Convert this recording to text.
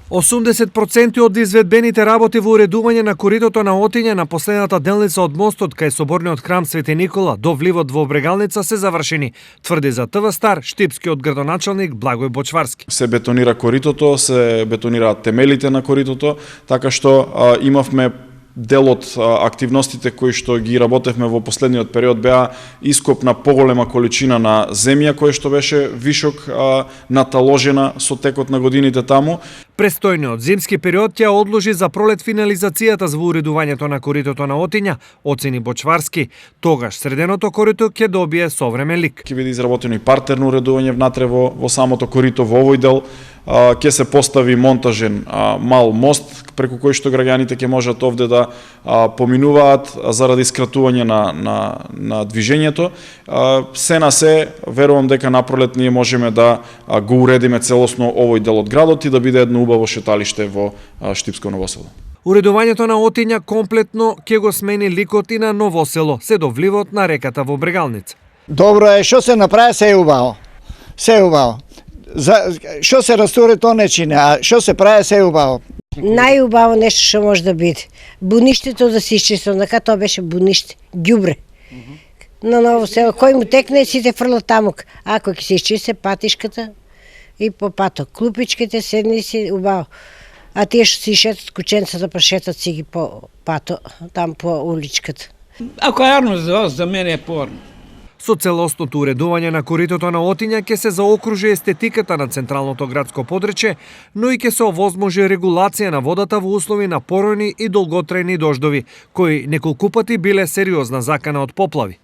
80% од изведбените работи во уредување на коритото на Отиња на последната делница од мостот кај соборниот храм Свети Никола до вливот во Брегалница се завршени, тврди за ТВ Стар штипскиот градоначалник Благој Бочварски. Се бетонира коритото, се бетонираат темелите на коритото, така што имавме дел од активностите кои што ги работевме во последниот период беа ископ на поголема количина на земја која што беше вишок наталожена со текот на годините таму. Престојниот зимски период ќе одложи за пролет финализацијата за уредувањето на коритото на Отиња, оцени Бочварски. Тогаш среденото корито ќе добие современ лик. Ќе биде изработено и партерно уредување внатре во самото корито во овој дел. Ќе се постави монтажен мал мост преку кој што граѓаните ќе можат овде да поминуваат заради скратување на движењето. Се на се, верувам дека напролет ние можеме да го уредиме целосно овој дел од градот и да биде едно убаво шеталиште во Штипско Ново село. Уредувањето на Отиња комплетно ќе го смени ликот и на Ново село, се до вливот на реката во Брегалница. Добро е, што се направи се е убаво. Се е убаво. Што се растури, то не чини, а што се прави се е убаво. Најубаво нешто што може да биде. Буништето да се исчисти, онака тоа беше буниште, ѓубре. На Ново село, кој му текне, сите фрлат таму. Ако ќе се исчисти патишката и по патот, клупичките седни си убаво. А тие што си шетат кученцата, па шетат си ги по пато, там по уличката. Ако е арно за вас, за мене е порно. Со целосното уредување на коритото на Отиња ќе се заокружи естетиката на централното градско подречје, но и ќе се овозможи регулација на водата во услови на поројни и долготрајни дождови, кои неколку пати биле сериозна закана од поплави.